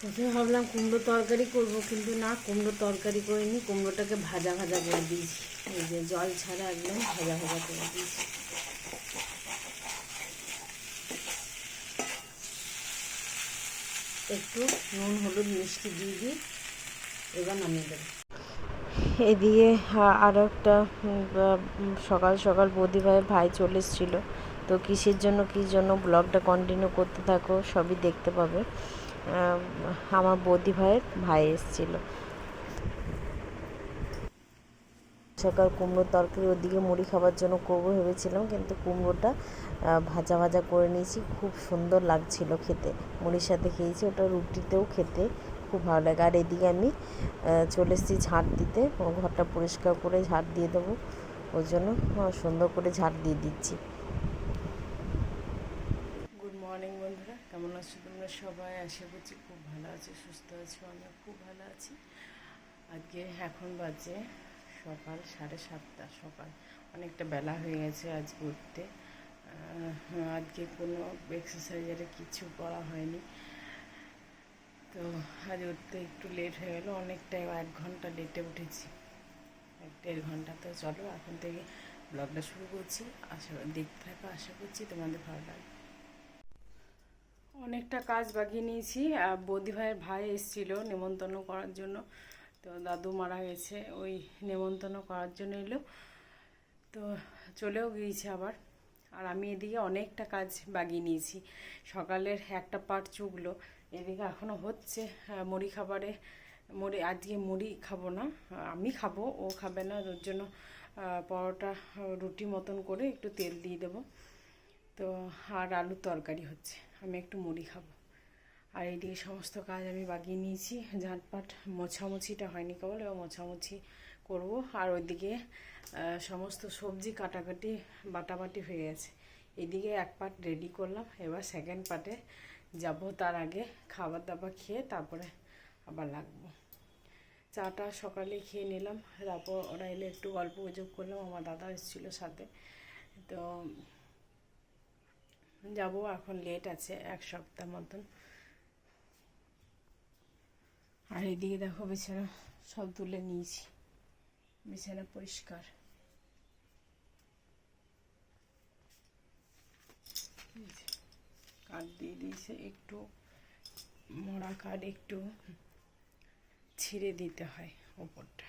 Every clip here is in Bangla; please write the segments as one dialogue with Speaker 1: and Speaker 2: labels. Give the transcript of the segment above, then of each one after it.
Speaker 1: প্রথমে ভাবলাম কুমড়ো তরকারি করব, কিন্তু না, কুমড়ো তরকারি করিনি, কুমড়োটাকে ভাজা ভাজা করে দিয়েছি। এই যে জল ছাড়া একদম ভাজা ভাজা করে দিয়েছি। একটু নুন হলুদ মিষ্টি দিয়ে দিই, এবার নামিয়ে দেবো। এদিকে আরও একটা সকাল সকাল বৌদিভাইয়ের ভাই চলে এসেছিলো। তো কিসের জন্য কী জন্য ব্লগটা কন্টিনিউ করতে থাকো, সবই দেখতে পাবে। আমার বৌদি ভাইয়ের ভাই এসেছিলো। সকাল কুমড়োর তরকারি ওদিকে মুড়ি খাবার জন্য করবো ভেবেছিলাম, কিন্তু কুমড়োটা ভাজা ভাজা করে নিয়েছি, খুব সুন্দর লাগছিল খেতে। মুড়ির সাথে খেয়েছি, ওটা রুটিতেও খেতে খুব ভালো লাগে। আর এদিকে আমি চলে এসেছি ঝাঁট দিতে, ঘরটা পরিষ্কার করে ঝাঁট দিয়ে দেবো, ওই জন্য সুন্দর করে ঝাঁট দিয়ে দিচ্ছি। গুড মর্নিং বন্ধুরা, কেমন আছো তোমরা সবাই? আশা করছি খুব ভালো আছো, সুস্থ আছো। আমি খুব ভালো আছি। আজকে এখন বাজে সকাল 7:30 সকাল, অনেকটা বেলা হয়ে গেছে আজকে উঠতে। আজকে কোনো এক্সারসাইজের কিছু করা হয়নি, তো আজ উঠতে একটু লেট হয়ে গেলো অনেকটাই, 1 ঘন্টা লেটে উঠেছি, 1-1.5 ঘন্টা। তো চলো এখন থেকে ব্লগটা শুরু করছি, দেখতে থাকো, আশা করছি তোমাদের ভালো লাগবে। অনেকটা কাজ বাগিয়ে নিয়েছি। বৌদি ভাইয়ের ভাই এসেছিলো নেমন্তন্ন করার জন্য, তো দাদু মারা গেছে, ওই নেমন্তন্ন করার জন্য এলো, তো চলেও গিয়েছে আবার। আর আমি এদিকে অনেকটা কাজ বাগিয়ে নিয়েছি। সকালের একটা পাট চুগলো, এদিকে এখনও হচ্ছে। মুড়ি খাবারে আজকে মুড়ি খাবো না, আমি খাবো, ও খাবে না, ওর জন্য পরোটা রুটি মতন করে একটু তেল দিয়ে দেবো। তো আর আলুর তরকারি হচ্ছে, আমি একটু মুড়ি খাবো। আর এইদিকে সমস্ত কাজ আমি বাগিয়ে নিয়েছি। ঝাঁটপাট মোছামুছিটা হয়নি, কেবল এবার মোছামুছি করবো। আর ওইদিকে সমস্ত সবজি কাটাকাটি বাটাবাটি হয়ে গেছে। এদিকে এক পার্ট রেডি করলাম, এবার সেকেন্ড পার্টে যাব। তার আগে খাবার দাবার খেয়ে তারপরে আবার লাগবো। চাটা সকালে খেয়ে নিলাম, তারপর ওরা এলে একটু গল্প গুজব করলাম, আমার দাদা এসেছিলো সাথে। তো যাব, এখন লেট আছে 1 সপ্তাহ মতন। আর এদিকে দেখো বিছানা সব তুলে নিয়েছি, বিছানা পরিষ্কার। কাঠ দিয়ে দিয়েছে, একটু মরা কাঠ একটু ছিঁড়ে দিতে হয় ওপরটা।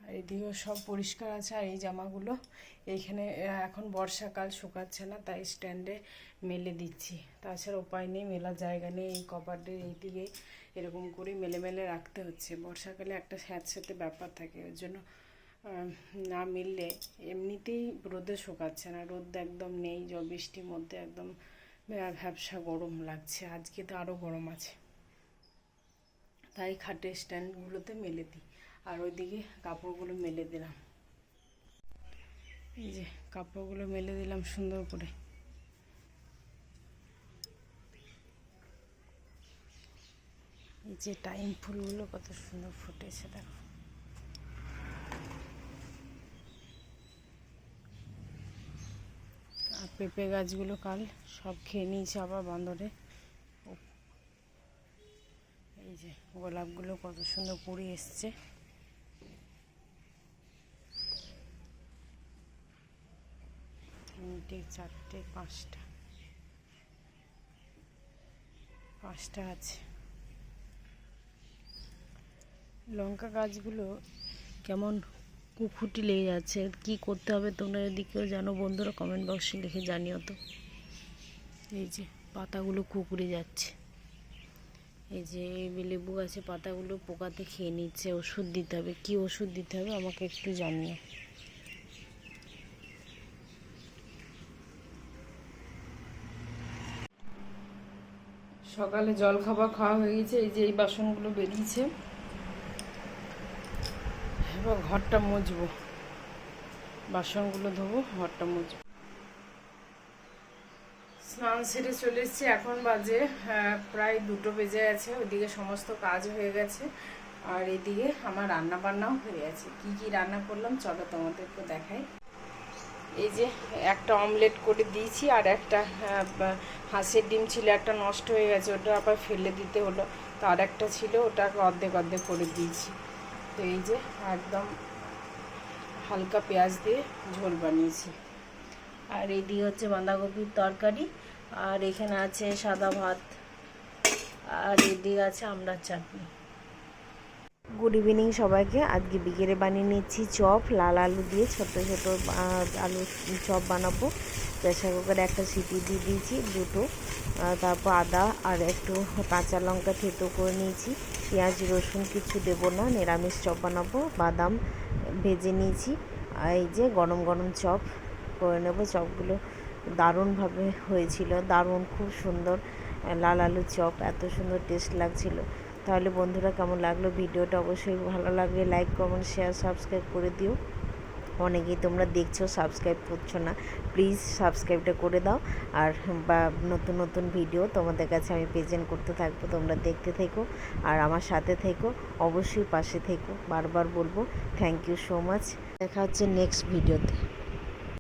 Speaker 1: আর এদিকেও সব পরিষ্কার আছে। আর এই জামাগুলো এইখানে এখন বর্ষাকাল, শুকাচ্ছে না, তাই স্ট্যান্ডে মেলে দিচ্ছি। তাছাড়া উপায় নেই, মেলার জায়গা নেই। এই কপাটের এইদিকে এরকম করে মেলে মেলে রাখতে হচ্ছে। বর্ষাকালে একটা স্যাঁতস্যাঁতে ব্যাপার থাকে, ওর জন্য না মিললে এমনিতেই রোদে শুকাচ্ছে না, রোদ একদম নেই। বৃষ্টির মধ্যে একদম ভ্যাবসা গরম লাগছে, আজকে তো আরও গরম আছে, তাই খাটের স্ট্যান্ডগুলোতে মেলে দিই। আর ওইদিকে কাপড়গুলো মেলে দিলাম, এই যে কাপড়গুলো মেলে দিলাম সুন্দর করে। এই যে টাইম ফুলগুলো কত সুন্দর ফুটেছে দেখো। আর পেঁপে গাছগুলো কাল সব খেয়ে নিয়েছে আবার বান্দরে। এই যে গোলাপগুলো কত সুন্দর কুড়ি এসছে। 3টে 4টে 5টা আছে। লঙ্কা গাছগুলো কেমন কুকুটি লেগে যাচ্ছে, কি করতে হবে তোমরা যদি কেউ জানো বন্ধুরা কমেন্ট বক্সে লিখে জানিও তো। এই যে পাতাগুলো কুকুরে যাচ্ছে, এই যে লেবু গাছে পাতাগুলো পোকাতে খেয়ে নিচ্ছে, ওষুধ দিতে হবে। কি ওষুধ দিতে হবে আমাকে একটু জানিও। সকালে জল খাবার খাওয়া হয়ে গেছে, এই যে এই বাসনগুলো বেরিয়েছে, এবার ঘরটা মুছবো, বাসনগুলো ধোবো, ঘরটা মুছবো। স্নান সেরে চলে এসেছি, এখন বাজে প্রায় 2টো বেজে গেছে। ওইদিকে সমস্ত কাজ হয়ে গেছে, আর এদিকে আমার রান্না বান্নাও হয়ে গেছে। কি কি রান্না করলাম চলো তোমাদেরকে দেখাই। এই যে একটা অমলেট করে দিয়েছি, আর একটা হাঁসের ডিম ছিল, একটা নষ্ট হয়ে গেছে, ওটা আবার ফেলে দিতে হলো। তো আর একটা ছিল, ওটাকে অর্ধেক অর্ধেক করে দিয়েছি। তো এই যে একদম হালকা পেঁয়াজ দিয়ে ঝোল বানিয়েছি। আর এদিকে হচ্ছে বাঁধাকপির তরকারি, আর এখানে আছে সাদা ভাত, আর এদিকে আছে আমড়ার চাটনি।
Speaker 2: গুড ইভিনিং সবাইকে। আজকে বিকেলে বানিয়ে নিচ্ছি চপ, লাল আলু দিয়ে ছোট ছোট আলু চপ বানাবো। প্রেসার কুকারে একটা সিটি দিয়ে দিয়েছি, দুটো। তারপর আদা আর একটু কাঁচা লঙ্কা থেতো করে নিয়েছি। পেঁয়াজ রসুন কিছু দেবো না, নিরামিষ চপ বানাবো। বাদাম ভেজে নিয়েছি। আর এই যে গরম গরম চপ করে নেবো। চপগুলো দারুণভাবে হয়েছিল, দারুণ, খুব সুন্দর লাল আলু চপ, এত সুন্দর টেস্ট লাগছিল। তাহলে বন্ধুরা, কেমন লাগলো ভিডিওটা? অবশ্যই ভালো লাগলে লাইক, কমেন্ট, শেয়ার, সাবস্ক্রাইব করে দিও। অনেকেই তোমরা দেখছো, সাবস্ক্রাইব করছো না, প্লিজ সাবস্ক্রাইবটা করে দাও। আর বা নতুন নতুন ভিডিও তোমাদের কাছে আমি প্রেজেন্ট করতে থাকবো, তোমরা দেখতে থেকো আর আমার সাথে থেকো, অবশ্যই পাশে থেকো। বারবার বলবো, থ্যাংক ইউ সো মাচ। দেখা হচ্ছে নেক্সট ভিডিওতে।